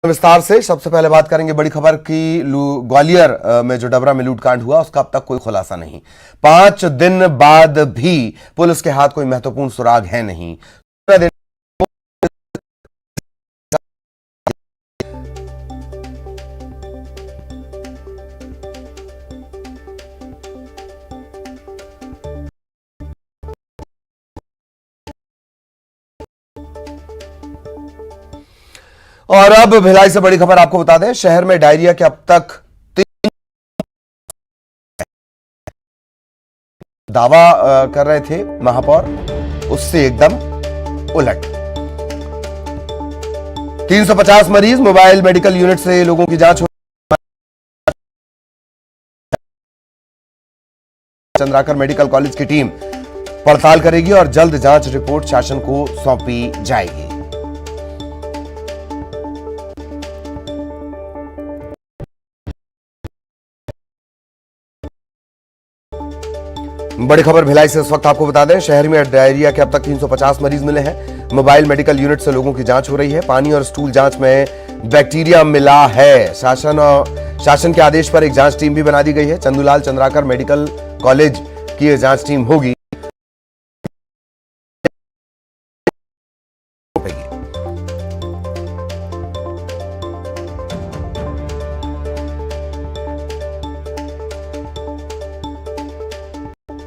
विस्तार से सबसे पहले बात करेंगे बड़ी खबर की। ग्वालियर में जो डबरा में लूटकांड हुआ उसका अब तक कोई खुलासा नहीं। 5 दिन बाद भी पुलिस के हाथ कोई महत्वपूर्ण सुराग है नहीं। और अब भिलाई से बड़ी खबर आपको बता दें, शहर में डायरिया के अब तक 3 दावा कर रहे थे महापौर, उससे एकदम उलट। 350 मरीज, मोबाइल मेडिकल यूनिट से लोगों की जांच हो। चंद्राकर मेडिकल कॉलेज की टीम पड़ताल करेगी और जल्द जांच रिपोर्ट शासन को सौंपी जाएगी। बड़ी खबर भिलाई से इस वक्त आपको बता दें, शहर में डायरिया के अब तक 350 मरीज मिले हैं। मोबाइल मेडिकल यूनिट से लोगों की जांच हो रही है। पानी और स्टूल जांच में बैक्टीरिया मिला है। शासन के आदेश पर एक जांच टीम भी बना दी गई है। चंदूलाल चंद्राकर मेडिकल कॉलेज की यह जांच टीम होगी।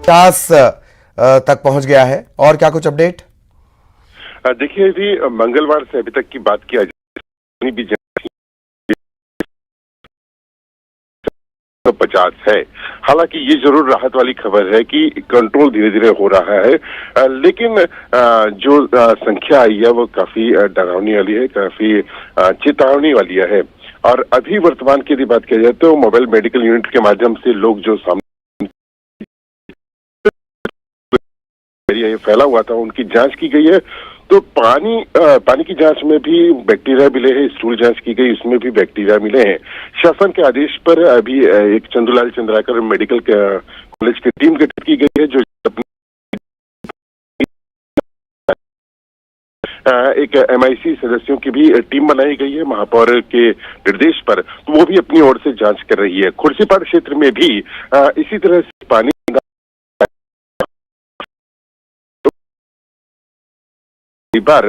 तक पहुंच गया है। और क्या कुछ अपडेट? देखिए, अभी मंगलवार से अभी तक की बात किया जाए भी 50 है। हालांकि ये जरूर राहत वाली खबर है कि कंट्रोल धीरे धीरे हो रहा है, लेकिन जो संख्या आई है वो काफी डरावनी वाली है, काफी चेतावनी वाली है। और अभी वर्तमान की यदि बात की जाए तो मोबाइल मेडिकल यूनिट के माध्यम से लोग जो सामने ये फैला हुआ था उनकी जांच की गई है। तो पानी की जांच में भी बैक्टीरिया मिले हैं, स्टूल जांच की गई, इसमें भी बैक्टीरिया मिले हैं। शासन के आदेश पर अभी एक चंदूलाल चंद्राकर मेडिकल कॉलेज की टीम गठित की गई है, जो एक MIC सदस्यों की भी टीम बनाई गई है महापौर के निर्देश पर। तो वो भी अपनी ओर से जांच कर रही है। खुर्सीपाड़ क्षेत्र में भी इसी तरह से पानी बार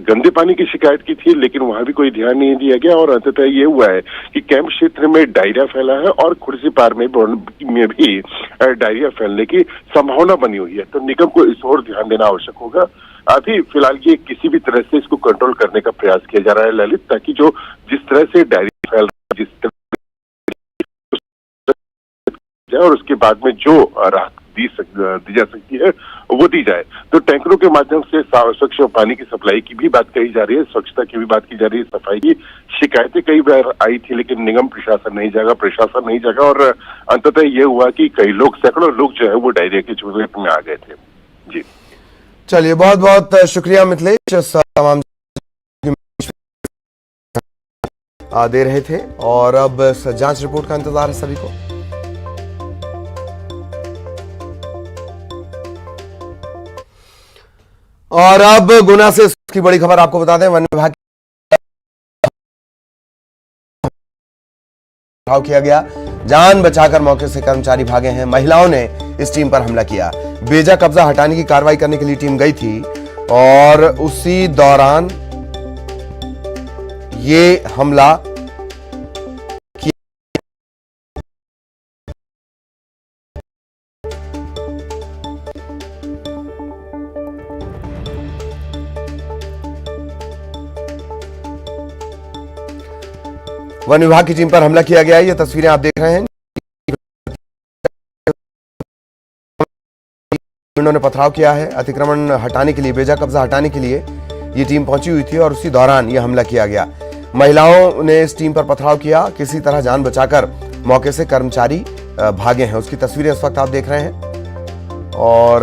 गंदे पानी की शिकायत की थी, लेकिन वहां भी कोई ध्यान नहीं दिया गया और अंततः ये हुआ है कि कैंप क्षेत्र में डायरिया फैला है और खुर्सीपाड़ में भी डायरिया फैलने की संभावना बनी हुई है। तो निगम को इस ओर ध्यान देना आवश्यक होगा। अभी फिलहाल ये किसी भी तरह से इसको कंट्रोल करने का प्रयास किया जा रहा है ललित, ताकि जो जिस तरह से डायरिया फैल रहा है, जिस तरह और उसके बाद में जो राहत दी जा सकती है वो दी जाए। तो टैंकरों के माध्यम से स्वच्छ पानी की सप्लाई की भी बात कही जा रही है, स्वच्छता की भी बात की जा रही है, सफाई की शिकायतें कई बार आई थी, लेकिन निगम प्रशासन नहीं जागा और अंततः ये हुआ कि कई लोग, सैकड़ों लोग जो है वो डायरिया की चपेट में आ गए थे। जी चलिए, बहुत बहुत शुक्रिया मिथिलेश, तमाम दे रहे थे। और अब जांच रिपोर्ट का इंतजार है सभी को। और अब गुना से इसकी बड़ी खबर आपको बता दें, वन विभाग किया गया, जान बचाकर मौके से कर्मचारी भागे हैं। महिलाओं ने इस टीम पर हमला किया। बेजा कब्जा हटाने की कार्रवाई करने के लिए टीम गई थी और उसी दौरान ये हमला वन विभाग की टीम पर हमला किया गया है। ये तस्वीरें आप देख रहे हैं। उन्होंने पथराव किया है। अतिक्रमण हटाने के लिए, बेजा कब्जा हटाने के लिए ये टीम पहुंची हुई थी और उसी दौरान यह हमला किया गया। महिलाओं ने इस टीम पर पथराव किया, किसी तरह जान बचाकर मौके से कर्मचारी भागे हैं। उसकी तस्वीरें इस वक्त आप देख रहे हैं। और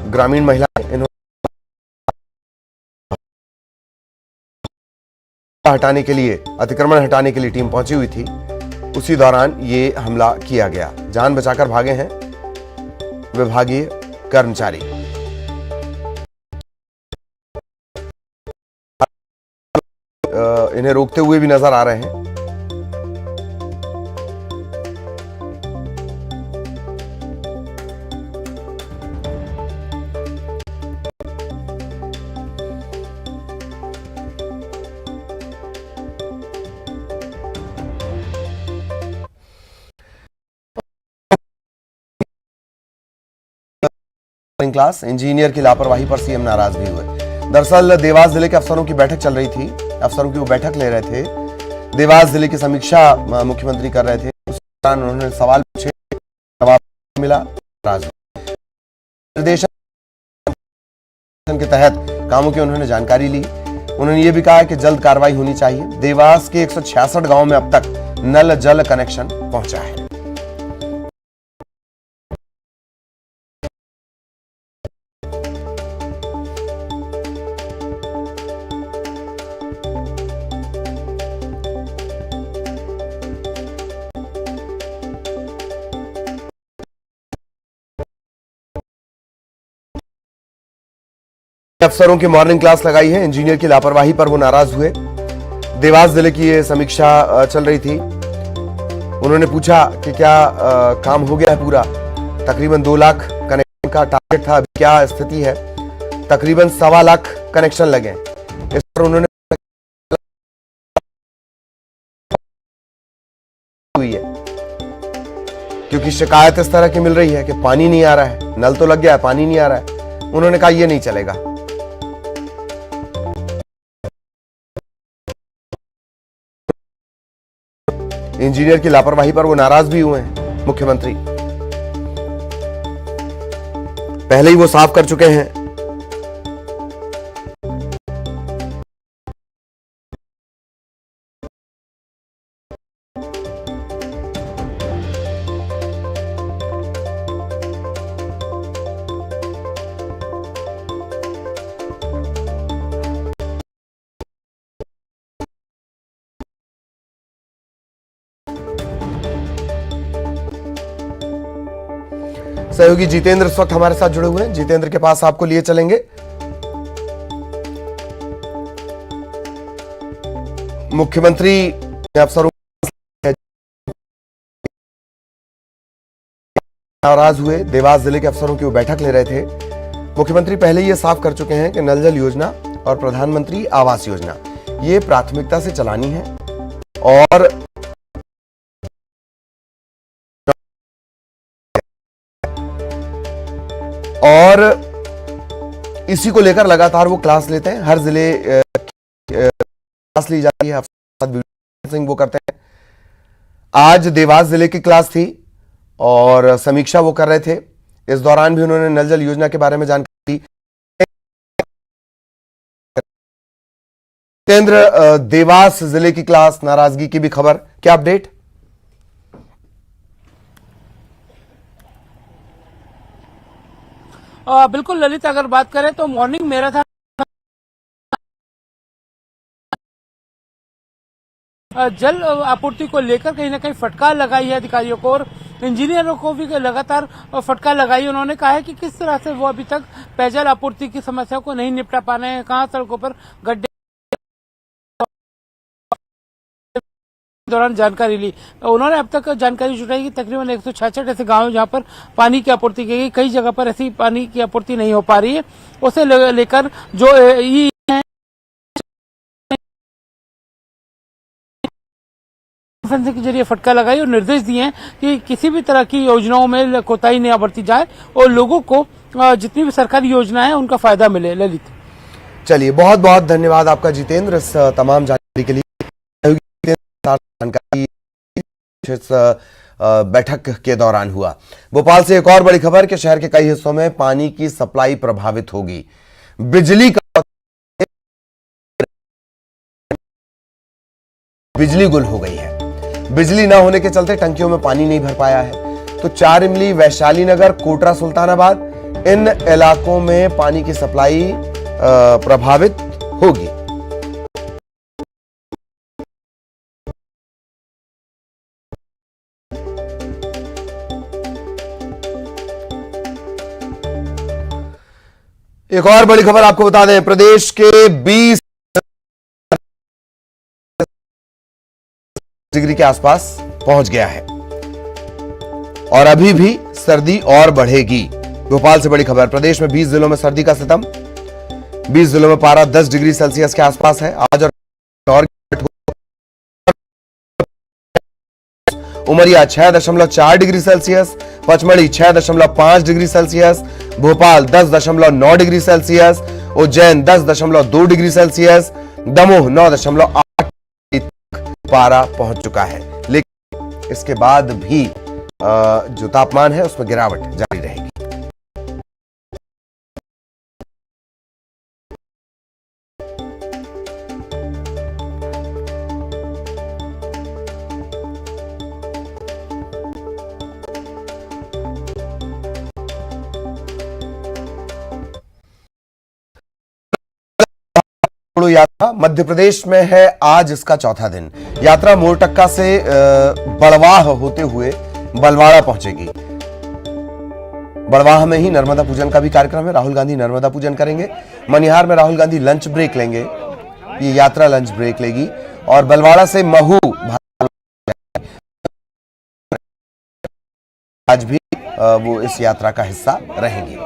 ग्रामीण महिलाएं हटाने के लिए, अतिक्रमण हटाने के लिए टीम पहुंची हुई थी। उसी दौरान ये हमला किया गया। जान बचाकर भागे हैं विभागीय कर्मचारी। इन्हें रोकते हुए भी नजर आ रहे हैं। क्लास इंजीनियर की लापरवाही पर सीएम नाराज भी हुए। दरअसल देवास जिले के अफसरों की बैठक चल रही थी, अफसरों की वो बैठक ले रहे थे। देवास जिले की समीक्षा मुख्यमंत्री कर रहे थे। उस दौरान उन्होंने सवाल पूछे, जवाब मिला, नाराज हुए। निर्देशन के तहत कामों की उन्होंने जानकारी ली। उन्होंने ये भी कहा कि जल्द कार्रवाई होनी चाहिए। देवास के 166 गांवों में अब तक नल जल कनेक्शन पहुंचा है। अफसरों की मॉर्निंग क्लास लगाई है। इंजीनियर की लापरवाही पर वो नाराज हुए। देवास जिले की ये समीक्षा चल रही थी। उन्होंने पूछा कि क्या काम हो गया है पूरा। तकरीबन 2 लाख कनेक्शन का टारगेट था, अभी क्या स्थिति है। तकरीबन 1.25 लाख कनेक्शन लगे। इस पर उन्होंने हुई है क्योंकि शिकायत इस तरह की मिल रही है कि पानी नहीं आ रहा है, नल तो लग गया है, पानी नहीं आ रहा है। उन्होंने कहा यह नहीं चलेगा। इंजीनियर की लापरवाही पर वो नाराज भी हुए हैं मुख्यमंत्री। पहले ही वो साफ कर चुके हैं। सहयोगी जितेंद्र इस वक्त हमारे साथ जुड़े हुए हैं। जितेंद्र के पास आपको लिए चलेंगे। मुख्यमंत्री अफसरों नाराज हुए। देवास जिले के अफसरों की वो बैठक ले रहे थे। मुख्यमंत्री पहले ही ये साफ कर चुके हैं कि नल जल योजना और प्रधानमंत्री आवास योजना ये प्राथमिकता से चलानी है और इसी को लेकर लगातार वो क्लास लेते हैं। हर जिले क्लास ली जाती है, सिंह वो करते हैं। आज देवास जिले की क्लास थी और समीक्षा वो कर रहे थे। इस दौरान भी उन्होंने नल जल योजना के बारे में जानकारी दी। जितेंद्र, देवास जिले की क्लास, नाराजगी की भी खबर, क्या अपडेट? बिल्कुल ललित, अगर बात करें तो मॉर्निंग मैराथन जल आपूर्ति को लेकर कहीं ना कहीं फटकार लगाई है अधिकारियों को और इंजीनियरों को भी लगातार फटकार लगाई। उन्होंने कहा है कि किस तरह से वो अभी तक पेयजल आपूर्ति की समस्या को नहीं निपटा पा रहे हैं, कहां सड़कों पर गड्ढे दौरान जानकारी ली। उन्होंने अब तक जानकारी जुटाई कि तकरीबन 166 ऐसे गांव जहां पर पानी की आपूर्ति की गई, कई जगह पर ऐसी पानी की आपूर्ति नहीं हो पा रही है। उसे लेकर जो के जरिए फटका लगाई और निर्देश दिए हैं कि किसी भी तरह की योजनाओं में कोताही नहीं बरती जाए और लोगों को जितनी भी सरकारी योजना है उनका फायदा मिले। ललित, चलिए, बहुत बहुत धन्यवाद आपका जितेंद्र इस तमाम जानकारी के लिए। जानकारी इस बैठक के दौरान हुआ। भोपाल से एक और बड़ी खबर कि शहर के कई हिस्सों में पानी की सप्लाई प्रभावित होगी। बिजली गुल हो गई है। बिजली ना होने के चलते टंकियों में पानी नहीं भर पाया है। तो 4 इमली, वैशाली नगर, कोटरा सुल्तानाबाद, इन इलाकों में पानी की सप्लाई प्रभावित होगी। एक और बड़ी खबर आपको बता दें, प्रदेश के 20 डिग्री के आसपास पहुंच गया है और अभी भी सर्दी और बढ़ेगी। भोपाल से बड़ी खबर, प्रदेश में 20 जिलों में सर्दी का सितम। 20 जिलों में पारा 10 डिग्री सेल्सियस के आसपास है। आज और Umaria 6.4 degree Celsius, Pachmarhi 6.5 degree Celsius, Bhopal 10.9 degree Celsius, Ujjain 10.2 degree Celsius, Damoh 9.8 पारा पहुंच चुका है। लेकिन इसके बाद भी जो तापमान है उसमें गिरावट जारी रहेगी। यात्रा मध्य प्रदेश में है आज इसका चौथा दिन। यात्रा मोरटक्का से बड़वाह होते हुए बलवाड़ा पहुंचेगी। बड़वाह में ही नर्मदा पूजन का भी कार्यक्रम है। राहुल गांधी नर्मदा पूजन करेंगे। मनिहार में राहुल गांधी लंच ब्रेक लेंगे। ये यात्रा लंच ब्रेक लेगी और बलवाड़ा से महू आज भी वो इस यात्रा का हिस्सा रहेंगी।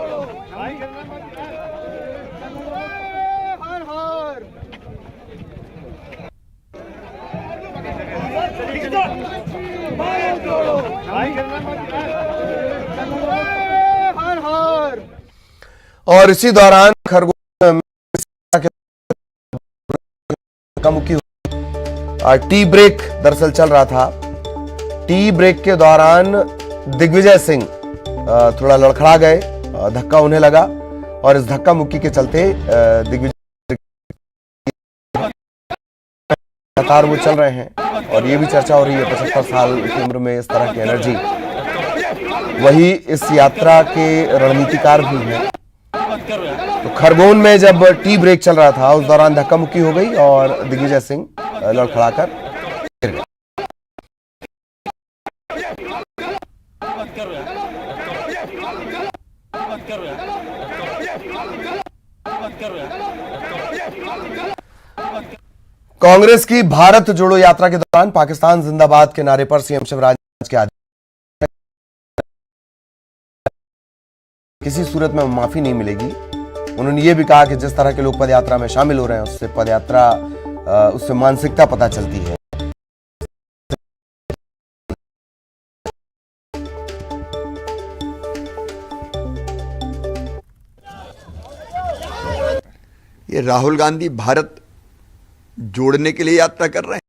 और इसी दौरान खरगोन का मुख्य टी ब्रेक दरअसल चल रहा था। टी ब्रेक के दौरान दिग्विजय सिंह थोड़ा लड़खड़ा गए, धक्का उन्हें लगा और इस धक्का मुक्की के चलते दिग्विजय लगातार वो चल रहे हैं और ये भी चर्चा हो रही है 75 साल की उम्र में इस तरह की एनर्जी। वही इस यात्रा के रणनीतिकार भी हैं। तो खरगोन में जब टी ब्रेक चल रहा था उस दौरान धक्का मुक्की हो गई और दिग्विजय सिंह लड़खड़ाकर गिर गए। कांग्रेस की भारत जोड़ो यात्रा के दौरान पाकिस्तान जिंदाबाद के नारे पर सीएम शिवराज के आदेश किसी सूरत में माफी नहीं मिलेगी। उन्होंने ये भी कहा कि जिस तरह के लोग पदयात्रा में शामिल हो रहे हैं उससे पदयात्रा उससे मानसिकता पता चलती है। ये राहुल गांधी भारत जोड़ने के लिए यात्रा कर रहे हैं।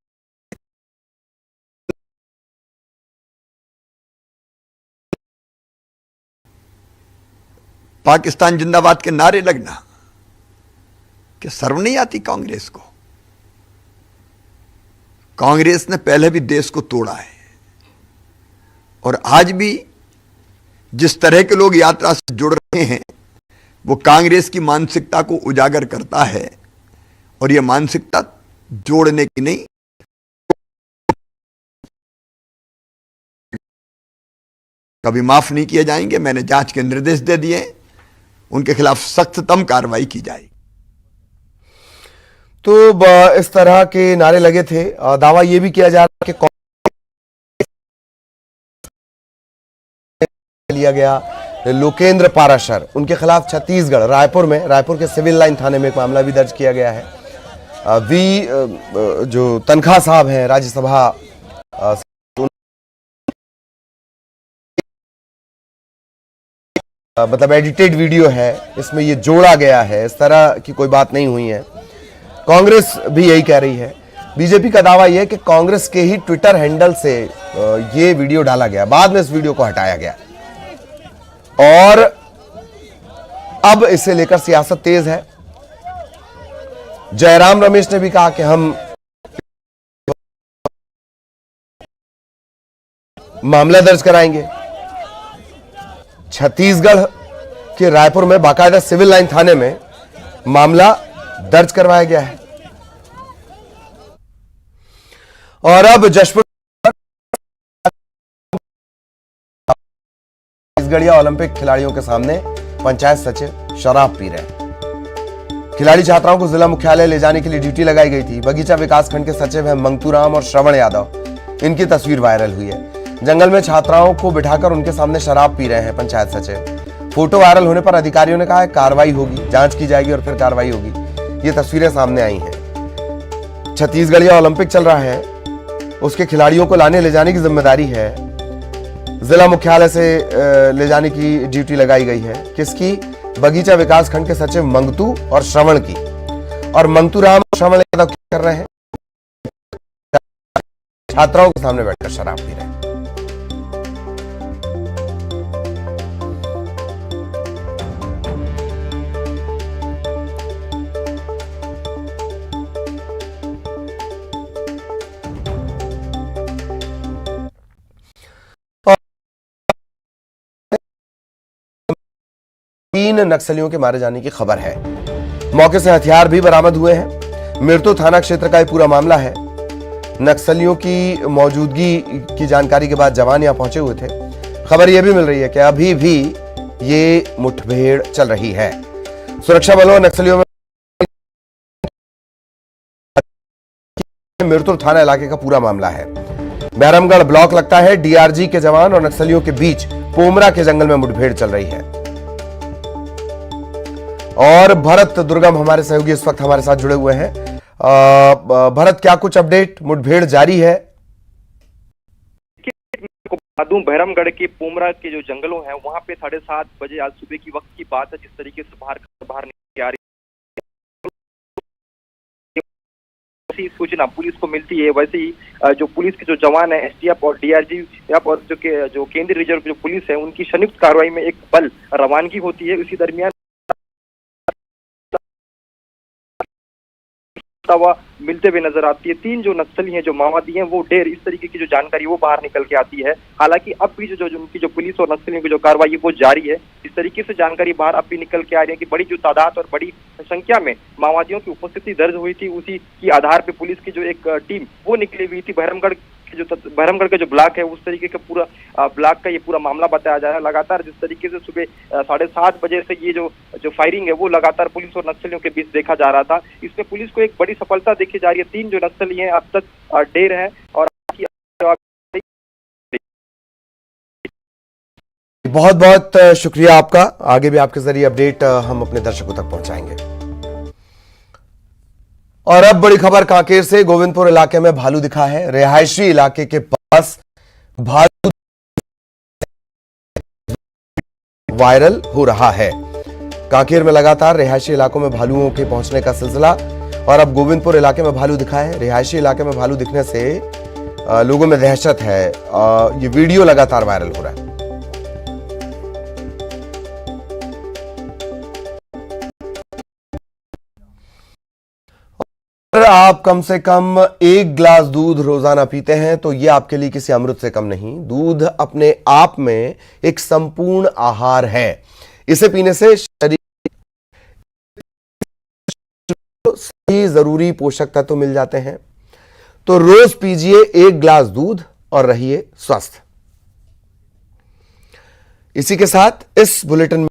पाकिस्तान जिंदाबाद के नारे लगना कि शर्म नहीं आती कांग्रेस को। कांग्रेस ने पहले भी देश को तोड़ा है और आज भी जिस तरह के लोग यात्रा से जुड़ रहे हैं वो कांग्रेस की मानसिकता को उजागर करता है और यह मानसिकता जोड़ने की नहीं, कभी माफ नहीं किए जाएंगे। मैंने जांच के निर्देश दे दिए, उनके खिलाफ सख्ततम कार्रवाई की जाएगी। तो इस तरह के नारे लगे थे। दावा यह भी किया जा रहा है कि लिया गया लोकेंद्र पाराशर, उनके खिलाफ छत्तीसगढ़ रायपुर के सिविल लाइन थाने में एक मामला भी दर्ज किया गया है। जो तनखा साहब हैं राज्यसभा, मतलब एडिटेड वीडियो है, इसमें ये जोड़ा गया है। इस तरह की कोई बात नहीं हुई है। कांग्रेस भी यही कह रही है। बीजेपी का दावा यह है कि कांग्रेस के ही ट्विटर हैंडल से ये वीडियो डाला गया, बाद में इस वीडियो को हटाया गया और अब इसे लेकर सियासत तेज है। जयराम रमेश ने भी कहा कि हम मामला दर्ज कराएंगे। छत्तीसगढ़ के रायपुर में बाकायदा सिविल लाइन थाने में मामला दर्ज करवाया गया है और अब जशपुर छत्तीसगढ़िया ओलंपिक खिलाड़ियों के सामने पंचायत सचिव शराब पी रहे हैं। खिलाड़ी छात्राओं को जिला मुख्यालय ले जाने के लिए ड्यूटी लगाई गई थी। बगीचा विकास खंड के सचिव हैं मंगतूराम और श्रवण यादव। इनकी तस्वीर वायरल हुई है। जंगल में छात्राओं को बिठाकर उनके सामने शराब पी रहे हैं पंचायत सचिव। फोटो वायरल होने पर अधिकारियों ने कहा है कार्रवाई होगी, जांच की जाएगी और फिर कार्रवाई होगी। ये तस्वीरें सामने आई हैं। छत्तीसगढ़ ओलंपिक चल रहा है, उसके खिलाड़ियों को लाने ले जाने की जिम्मेदारी है। जिला मुख्यालय से ले जाने की ड्यूटी लगाई गई है। किसकी? बगीचा विकास खंड के सचिव मंगतू और श्रवण की। और मंगतूराम और श्रवण यादव क्या कर रहे हैं? छात्राओं के सामने बैठकर शराब पी रहे हैं। तीन नक्सलियों के मारे जाने की खबर है। मौके से हथियार भी बरामद हुए हैं। मिर्तु थाना क्षेत्र का यह पूरा मामला है। नक्सलियों की मौजूदगी की जानकारी के बाद जवान यहां पहुंचे हुए थे। खबर यह भी मिल रही है कि अभी भी ये मुठभेड़ चल रही है। सुरक्षा बलों और नक्सलियों में मिर्तु थाना इलाके का पूरा मामला है। बैरमगढ़ ब्लॉक लगता है। डीआरजी के जवान और नक्सलियों के बीच पोमरा के जंगल में मुठभेड़ चल रही है। और भरत दुर्गम हमारे सहयोगी इस वक्त हमारे साथ जुड़े हुए हैं। भरत, क्या कुछ अपडेट? मुठभेड़ जारी है? बहरमगढ़ के पोमरा के जो जंगलों हैं वहां पे 7:30 बजे आज सुबह की वक्त की बात है, जिस तरीके से बाहर निकल आ रही सूचना पुलिस को मिलती है, वैसे ही जो पुलिस के जो जवान है एसटीएफ और डीआरजी और जो केंद्रीय रिजर्व जो पुलिस है उनकी संयुक्त कार्रवाई में एक बल रवानगी होती है। इसी दरमियान मिलते हुए नजर आती है। तीन जो नक्सली हैं, जो माओवादी हैं, वो ढेर इस तरीके की जो जानकारी वो बाहर निकल के आती है। हालांकि अब भी जो उनकी जो पुलिस और नक्सलियों की जो कार्रवाई है वो जारी है। इस तरीके से जानकारी बाहर अब भी निकल के आ रही है कि बड़ी जो तादाद और बड़ी संख्या में माओवादियों की उपस्थिति दर्ज हुई थी। उसी की आधार पर पुलिस की जो एक टीम वो निकली हुई थी। बहरमगढ़ का जो ब्लॉक है उस तरीके का पूरा ब्लॉक का ये पूरा मामला बताया जा रहा है। लगातार जिस तरीके से सुबह 7:30 बजे से ये जो फायरिंग है वो लगातार पुलिस और नक्सलियों के बीच देखा जा रहा था। इसमें पुलिस को एक बड़ी सफलता देखी जा रही है। 3 जो नक्सली हैं अब तक ढेर है और बहुत बहुत शुक्रिया आपका। आगे भी आपके जरिए अपडेट हम अपने दर्शकों तक पहुंचाएंगे। और अब बड़ी खबर कांकेर से। गोविंदपुर इलाके में भालू दिखा है। रिहायशी इलाके के पास भालू वायरल हो रहा है। कांकेर में लगातार रिहायशी इलाकों में भालुओं के पहुंचने का सिलसिला, और अब गोविंदपुर इलाके में भालू दिखा है। रिहायशी इलाके में भालू दिखने से लोगों में दहशत है। ये वीडियो लगातार वायरल हो रहा है। अगर आप कम से कम 1 गिलास दूध रोजाना पीते हैं तो यह आपके लिए किसी अमृत से कम नहीं। दूध अपने आप में एक संपूर्ण आहार है। इसे पीने से शरीर सही जरूरी पोषक तत्व मिल जाते हैं। तो रोज पीजिए 1 गिलास दूध और रहिए स्वस्थ। इसी के साथ इस बुलेटिन में